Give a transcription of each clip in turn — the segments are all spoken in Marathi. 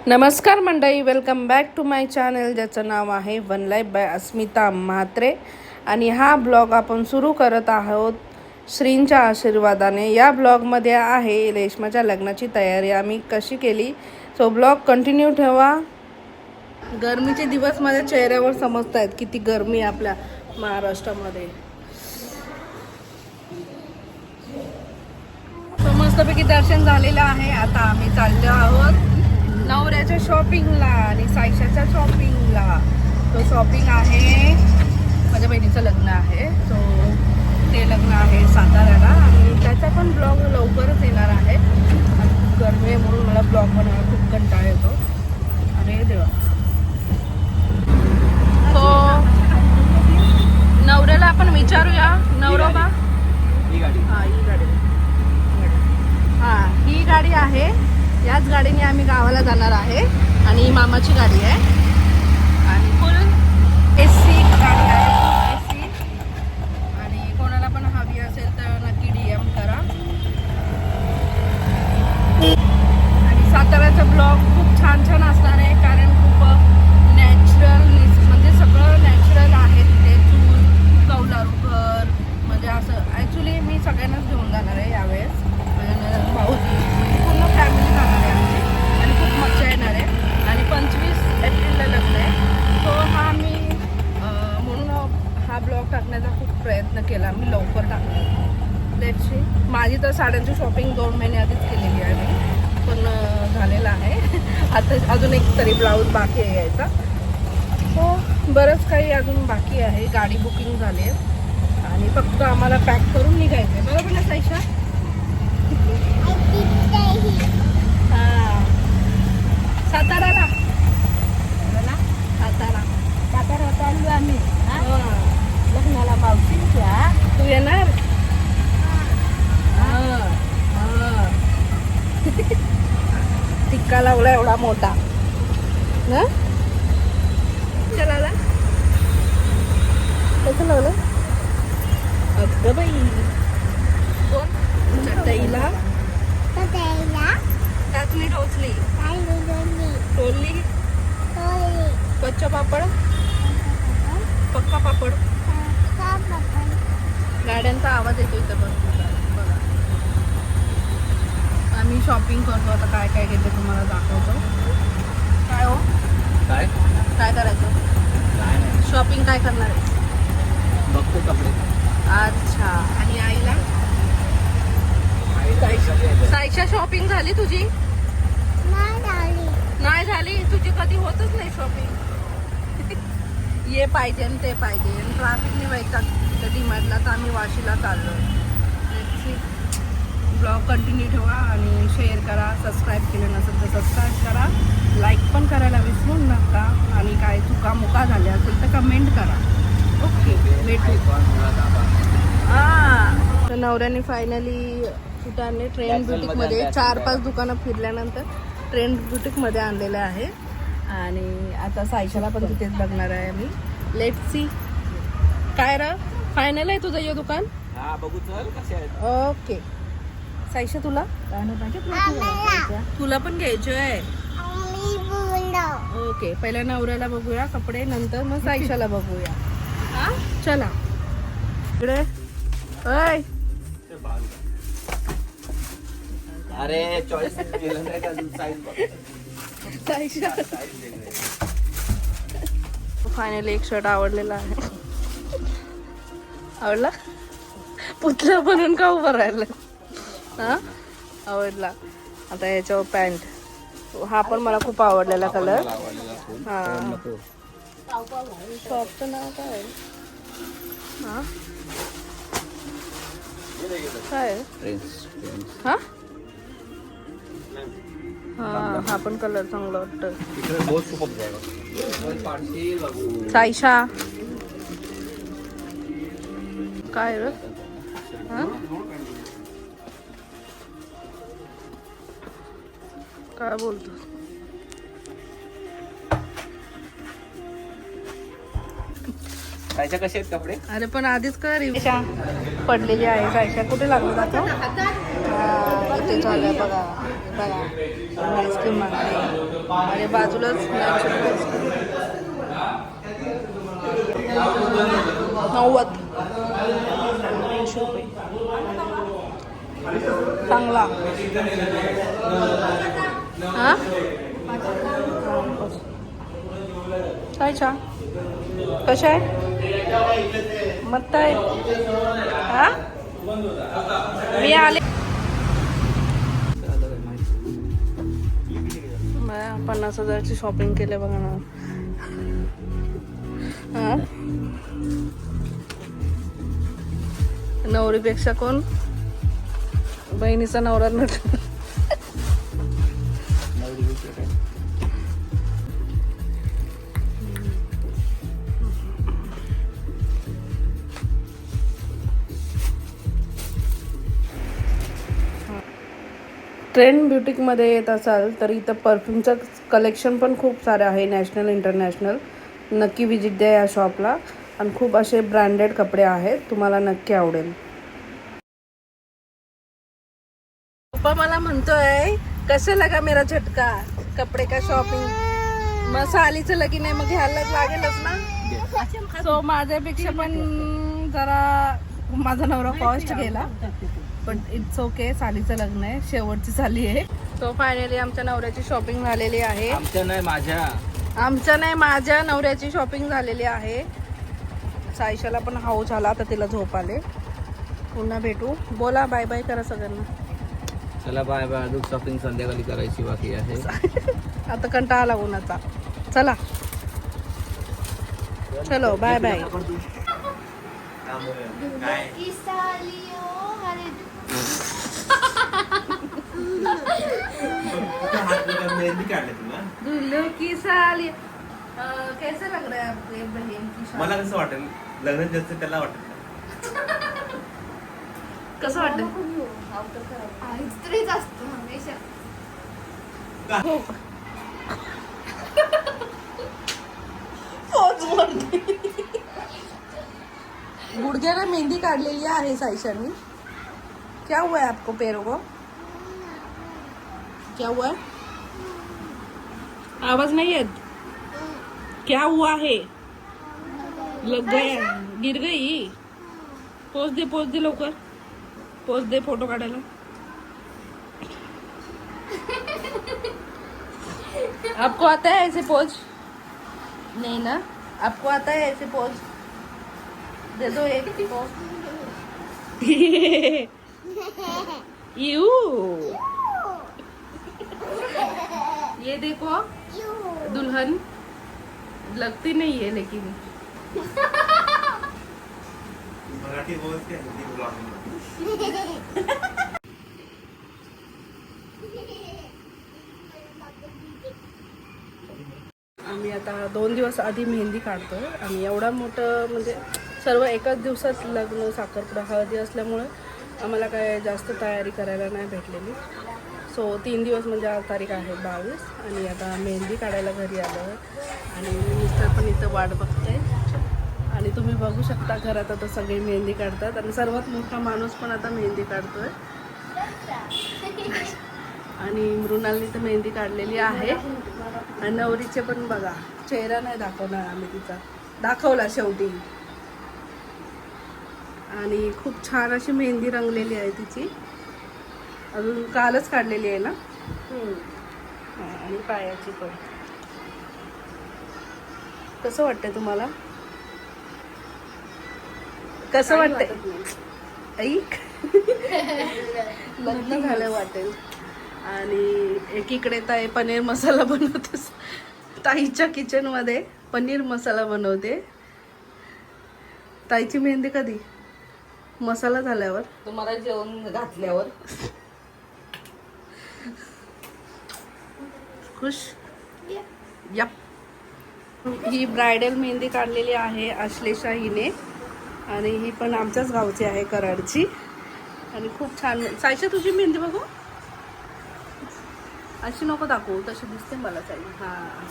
नमस्कार मंडळी, welcome back to my channel ज्याचं नाव आहे one life by Asmita Mhatre. आणि हा ब्लॉग आपण सुरू करत आहोत श्रींच्या आशीर्वादाने. या ब्लॉगमध्ये आहे रेश्माच्या लग्नाची तयारी आम्ही कशी केली. सो ब्लॉग कंटिन्यू ठेवा. गरमीचे दिवस माझ्या चेहऱ्यावर समजत आहेत किती गरमी आहे आपल्या महाराष्ट्रामध्ये. सो मस्तपैकी दर्शन झालेलं आहे. आता आम्ही चाललो आहोत नवऱ्याच्या शॉपिंगला आणि सायशाच्या शॉपिंगला. तो शॉपिंग आहे, माझ्या बहिणीचं लग्न आहे. सो ते लग्न आहे साताऱ्याला आणि त्याचा पण ब्लॉग लवकरच येणार आहे. गरमी आहे म्हणून मला ब्लॉग बनवायला खूप कंटाळा येतो. अरे देवा. तो नवऱ्याला आपण विचारूया. नवरोबा, ही गाडी आहे. याच गाडीने आम्ही गावाला जाणार आहे आणि मामाची गाडी आहे आणि फुल AC गाडी आहे. AC. आणि कोणाला पण हवी असेल तर नक्की DM करा. आणि साताऱ्याचा ब्लॉग खूप छान छान असणार आहे कारण खूप नॅचरल, म्हणजे सगळं नॅचरल आहे तिथे. चूल, कौलारू घर, म्हणजे असं ॲक्च्युली मी सगळ्यांनाच घेऊन जाणार आहे यावेळेस. म्हणजे भाऊजी पूर्ण फॅमिली जाणार आहे आमची आणि खूप मजा येणार आहे. आणि 25 एप्रिलला लग्न आहे. तो हा मी म्हणून हा ब्लॉग टाकण्याचा खूप प्रयत्न केला मी, लवकर टाकला. Let's see. माझी तर साड्यांची शॉपिंग 2 महिने आधीच केलेली आहे मी, पण झालेलं आहे. आता अजून एक तरी ब्लाऊज बाकी आहे यायचा. सो बरंच काही अजून बाकी आहे. गाडी बुकिंग झाली आहे आणि फक्त आम्हाला पॅक करून निघायचं आहे. बरोबर ना सायशा? साताराला सातारा चाललो आम्ही लग्नाला मावशींच्या. तू येणार? टिक्का लावला एवढा मोठा ना. चला कसं लावलं अगं बाई. कोण चटईला टाचणी टोचली टोलली. कच्चा पापड, पक्का पापड. गाड्यांचा आवाज येतो इथं बघा. आम्ही शॉपिंग करतो आता. काय काय घेते तुम्हाला दाखवतो. काय हो, काय करायचं? शॉपिंग काय करणार आहे? बघतो कपडे. अच्छा. आणि आईला? सायशा शॉपिंग झाली तुझी? नाही झाली. तुझी कधी होतच नाही शॉपिंग. ये पाहिजे आणि ते पाहिजे. ट्रॅफिकने व्हायचा डिमांडला तर आम्ही वाशीला चाललो. ब्लॉग कंटिन्यू ठेवा आणि शेअर करा. सबस्क्राईब केलं नसेल तर सबस्क्राईब करा. लाईक पण करायला विसरू नका. आणि काय चुकामुका झाल्या असेल तर कमेंट करा. ओके, भेटू. तर नवऱ्याने फायनली कुठं आणले? ट्रेंड बुटीकमध्ये. 4-5 दुकानं फिरल्यानंतर ट्रेंड बुटीकमध्ये आणलेलं आहे. आणि आता सायशाला पण तिथेच बघणार आहे मी. Let's see. काय र फायनल आहे तुझं हे दुकान? बघू चल कसे आहेत. ओके. सायशा तुला तुला पण घ्यायचं आहे? ओके. पहिल्या नवऱ्याला बघूया कपडे, नंतर मग सायशाला बघूया. हा चला इकडे. अय अरे चॉईस केलं नाही का साईज बघ. सायशा फायनली एक शर्ट आवडलेला आहे. आवडला? पुतला बनून का उभं राहिलं? हा आवडला. आता याच्यावर पॅन्ट. हा पण मला खूप आवडलेला कलर. हा शॉपचं नाव काय? हा काय? हा हा पण कलर चांगला वाटतं. सायशा काय रे? काय बोलतो? सायशा कसे आहेत कपडे? अरे पण आधीच कर. पडलेली आहे सायशा. कुठे लागलं जातं? इथे झालं बघा. आईस्क्रीम मागते. आणि बाजूलाच नॅचरल 90 रुपये चांगला हा काय छान कशा आहे मस्त आहे हा मी आले 50,000ची शॉपिंग केले बघा ना हा नवरीपेक्षा कोण बहिणीचा नवरा नट ट्रेंड ब्युटिकमध्ये येत असाल तर इथं परफ्यूमचं कलेक्शन पण खूप सारं आहे नॅशनल इंटरनॅशनल नक्की विजिट द्या या शॉपला आणि खूप असे ब्रँडेड कपडे आहेत तुम्हाला नक्की आवडेल पप्पा मला म्हणतोय कसं लगा मेरा झटका कपडे का शॉपिंग मग सालीचं लगीन आहे मग घ्यायला लागेलच ना सो माझ्यापेक्षा पण जरा माझा नवरा कॉस्ट गेला पण इट्स ओके सालीचं लग्न आहे शेवटची साली आहे तो फायनली आमच्या नवऱ्याची शॉपिंग झालेली आहे आमच्या नाही माझ्या नवऱ्याची शॉपिंग झालेली आहे सायशाला पण हाऊ झाला आता तिला झोप आले पुन्हा भेटू बोला बाय बाय करा सगळ्यांना चला बाय बाय अजून शॉपिंग संध्याकाळी करायची बाकी आहे आता कंटाळा आला उन्हाचा चला चलो बाय बाय दुल्हन की साली कैसा लग रहा है आपके बहन की शादी मला कसं वाटेल लग्न ज्याचं त्याला वाटेल कसं वाटतं स्त्रीच असतो हमेशा हो पोच म्हणते. गुडघ्याला मेहंदी काढलेली आहे सायशानी क्या हुआ है आपको पैरों को क्या हुआ है आवाज नहीं है क्या हुआ है लग गया गिर गई पोच दे लवकर पोच दे फोटो काढायला आपको आता है ऐसे पोज नहीं ना आपको आता है ऐसे पोज दे दो एक पोज यू ये देखो दुल्हन लगती नहीं है लेकिन मराठी बोल के हिंदी बोला आम्ही आता 2 दिवस आधी मेहंदी काढतोय आणि एवढा मोठं म्हणजे सर्व एकाच दिवसात लग्न साखरपुडा हळदी असल्यामुळे आम्हाला काय जास्त तयारी करायला नाही भेटलेली सो 3 दिवस म्हणजे आज तारीख आहे 22 आणि आता मेहंदी काढायला घरी आलो आणि मिस्टर पण इथं वाट बघते आणि तुम्ही बघू शकता घरात आता सगळे मेहंदी काढतात आणि सर्वात मोठा माणूस पण आता मेहंदी काढतोय आणि मृणालनी तर मेहंदी काढलेली आहे आणि नवरीचे पण बघा चेहरा नाही दाखवणार आम्ही तिचा दाखवला शेवटी आणि खूप छान अशी मेहंदी रंगलेली आहे तिची अजून कालच काढलेली आहे ना आणि पायाची पण कसं वाटतंय तुम्हाला कसं वाटतंय ऐक लग्न झालं वाटेल आणि एकीकडे ताई पनीर मसाला बनवते ताईच्या किचनमध्ये पनीर मसाला बनवते ताईची मेहंदी कधी मसाला झाल्यावर तुम्हाला जेवण घातल्यावर खुश यप ही ब्रायडल मेहंदी काढलेली आहे आश्लेषा हिने आणि ही पण आमच्याच गावची आहे कराडची आणि खूप छान सायशा तुझी मेहंदी बघू अशी नको दाखवू तशी दिसते मला ताई हां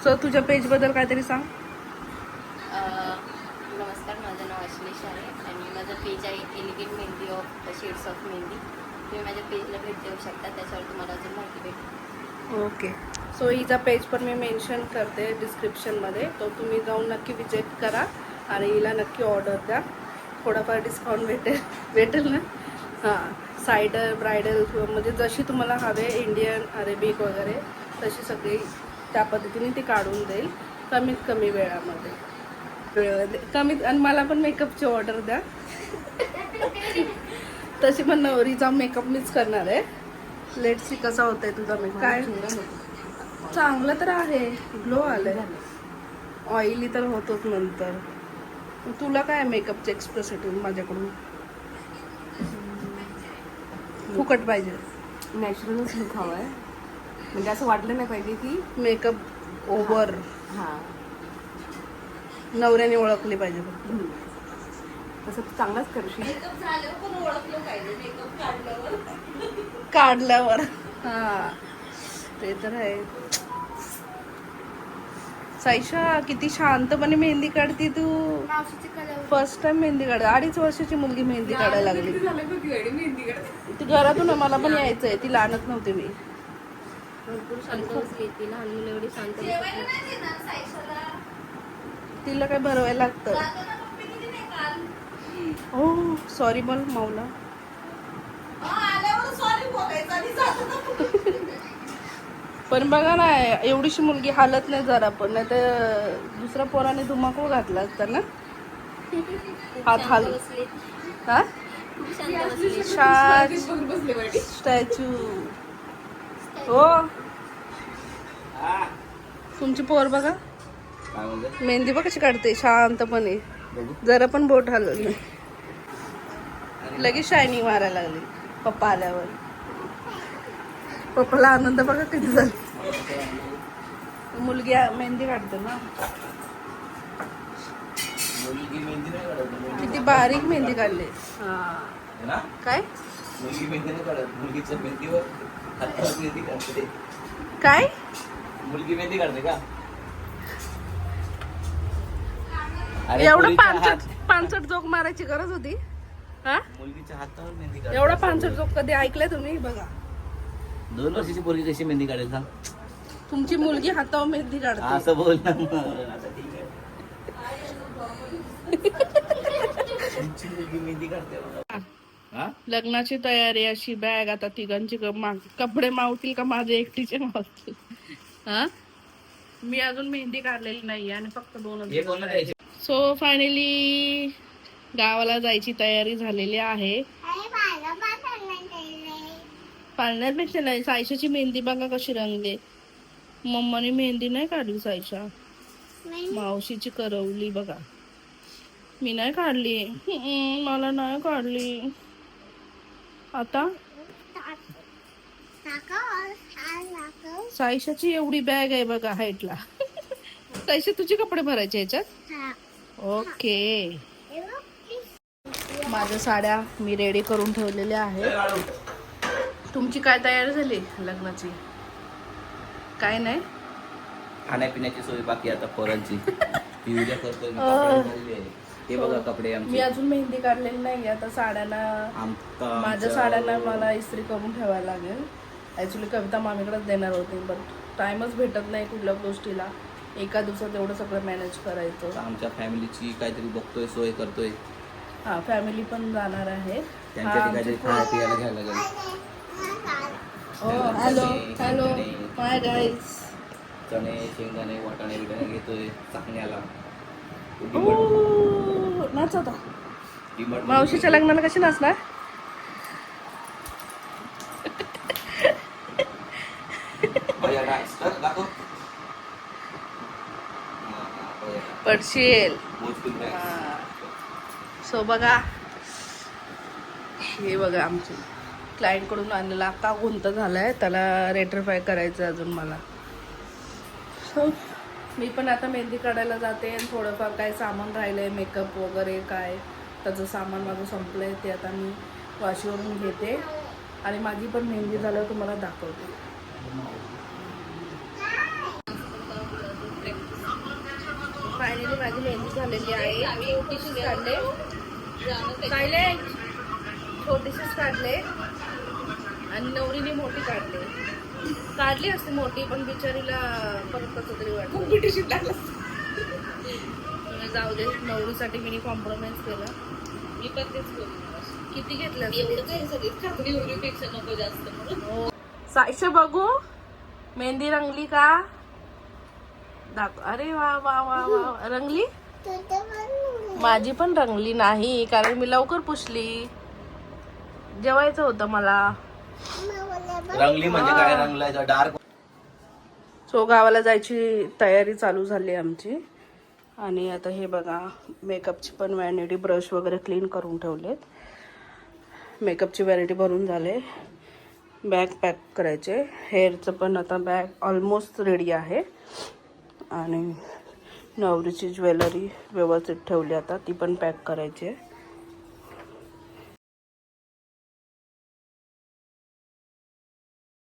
सो तुझ्या पेजबद्दल काहीतरी सांग नमस्कार माझं नाव अश्लेष आहे आणि माझं पेज आहे elegant mehndi of the shades of mehndi तुम्ही माझ्या पेजला भेट देऊ शकता त्याच्यावर तुम्हाला अजून माहिती भेटेल ओके. सो हिचा पेज पण मी मेन्शन करते डिस्क्रिप्शनमध्ये, तो तुम्ही जाऊन नक्की विजिट करा आणि हिला नक्की ऑर्डर द्या. थोडाफार डिस्काउंट भेटेल ना. हां, सायडर ब्रायडल म्हणजे जशी तुम्हाला हवे इंडियन अरेबिक वगैरे तशी सगळी त्या पद्धतीने ती काढून देईल कमीत कमी वेळामध्ये. कमीत. आणि मला पण मेकअपची ऑर्डर द्या. तशी पण नवरीचा मेकअप मीच करणार आहे. लेट्स सी कसा होतंय तुझा मेकअप. काय चांगलं तर आहे, ग्लो आलंय. ऑइली तर होतोच नंतर. तुला काय मेकअपचे एक्सप्रेसिव्ह माझ्याकडून फुकट पाहिजे. नॅचरलच लुक हवा आहे, म्हणजे असं वाटलं नाही पाहिजे की मेकअप ओव्हर. हां नवऱ्याने ओळखली पाहिजे फक्त. तसं तू चांगलाच करशील. काढल्यावर हा ते तर आहे. साईशा किती शांतपणे मेहंदी काढते तू. फर्स्ट टाइम मेहंदी काढ. 2.5 वर्षाची मुलगी मेहंदी काढायला लागली. ती घरातून आहे, मला पण यायचंय. ती लहानच नव्हती मी. भरपूर शांत बसली ती लहान मुलं एवढी शांत बसली. तिला काय भरवायला लागतं. हो सॉरी बोल माऊला. पण बघा ना, एवढीशी मुलगी हालत नाही जरा पण. नाही तर दुसऱ्या पोराने धुमाकूळ घातला असता ना. हात हाल. बसली हा खूप शांत बसली. स्टॅच्यू. हो तुमची पोर बघा काय म्हणते मेहंदी बघ कशी काढते शांतपणे. बघू. जरा पण बोट हलवलं नाही. लगेच शायनिंग मारायला लागली पप्पा आल्यावर. पप्पाला आनंद बघा किती झाला. मुलगी मेहंदी काढते ना. मुलगी मेहंदी नाही काढत. मुलगी किती बारीक मेहंदी काढली. हा है ना. काय मुलगी मेहंदी नाही काढत. मुलगीच्या मेहंदीवर हातावर मेहंदी काढते. काय मुलगी मेहंदी काढते का. अरे एवढं पोरीच्या पानसट जोक मारायची गरज होती. हा मुलगीच्या हातावर मेहंदी काढते. एवढा पानसट जोक कधी ऐकलंय तुम्ही. बघा 2 वर्षाची पोरगी कशी मेहंदी काढेल सांग. तुमची मुलगी हातावर मेहंदी काढते. असं बोल ना मग. आता ठीक आहे. तुमची मुलगी मेहंदी काढते बघा. हा लग्नाची तयारी अशी बॅग. आता तिघांची कपडे मावतील का माझे एकटीचे मावतील. हा मी अजून मेहंदी काढलेली नाही आणि फक्त 2 हे कोणाला द्यायचे. सो फायनली गावाला जायची तयारी झालेली आहे. पाळण्यापेक्षा नाही. सायशाची मेहंदी बघा कशी रंगली. मम्माने मेहंदी नाही काढली सायशा. मावशीची करवली बघा. मी नाही काढली. मला नाही काढली. आता सायशाची एवढी बॅग आहे बघा हाईटला. सायशा तुझे कपडे भरायचे ह्याच्यात. ओके. माझ्या साड्या मी रेडी करून ठेवलेल्या आहेत. तुमची काय तयारी झाली लग्नाची. काय नाही. खाण्यापिण्याची सोय बाकी आता पोरांची. ती उद्या करतोय मी. कपडे घालले. हे बघा कपडे मी आमचे. अजून मेहंदी काढलेली नाही. आता साड्यांना माझ्या साड्यांना मला इस्त्री करून ठेवायला लागेल. ॲक्च्युली कविता मामीकडेच देणार होती, बट टाईमच भेटत नाही कुठल्या गोष्टीला. एका दिवसात एवढं सगळं मॅनेज करायचं. आमच्या फॅमिलीची काहीतरी बघतोय, सोय करतोय. हां फॅमिली पण जाणार आहे. त्यांच्यासाठी काहीतरी खायला पियाला घ्यायला लागेल. हॅलो हॅलो माय गाईज. चणे शेंगदाणे वाटाणे बिटाणे घेतोय चाकण्याला. नाच होता. मावशीच्या लग्नाला कशी नाचणार. पडशील. सो बघा हे बघा आमचे क्लायंटकडून आणलेला आता गुंत झालाय. त्याला रेटरफाय करायचं अजून मला. सो मी पण आता मेहंदी काढायला जाते. आणि थोडंफार काय सामान राहिलंय मेकअप वगैरे काय त्याचं सामान माझं संपलंय. ते आता मी वाशीवरून घेते आणि माझी पण मेहंदी झाल्यावर तुम्हाला दाखवते. फायनली माझी मेहंदी झालेली आहे. छोटीशीच काढले. सायलेंट. छोटीशीच काढले आणि नवरीने मोठी काढले. काढली असते मोठी पण बिचारीला परत कसं तरी वाटतं कॉम्पिटिशन टाकलं जाऊ दे नवरीसाठी मी कॉम्प्रोमाइज केला मी पण तेच बोलली. किती घेतलं एवढं काही सगळीच खात्री एवढीपेक्षा नको जास्त म्हणून. साईश बघू मेहंदी रंगली का अरे वा वा वा वा रंगली माझी पण रंगली नाही कारण मी लवकर पुसली जेवायचं होतं मला रंगली म्हणजे काय रंगलाय डार्क. सो गावाला जायची तयारी चालू झाली आमची आणि आता हे बघा मेकअपची पण व्हॅनिटी ब्रश वगैरे क्लीन करून ठेवलेत. मेकअपची व्हॅनिटी भरून झाले. बॅग पॅक करायचे. हेअरचं पण आता बॅग ऑलमोस्ट रेडी आहे आणि नवरीची ज्वेलरी व्यवस्थित ठेवली आता ती पण पॅक करायची आहे.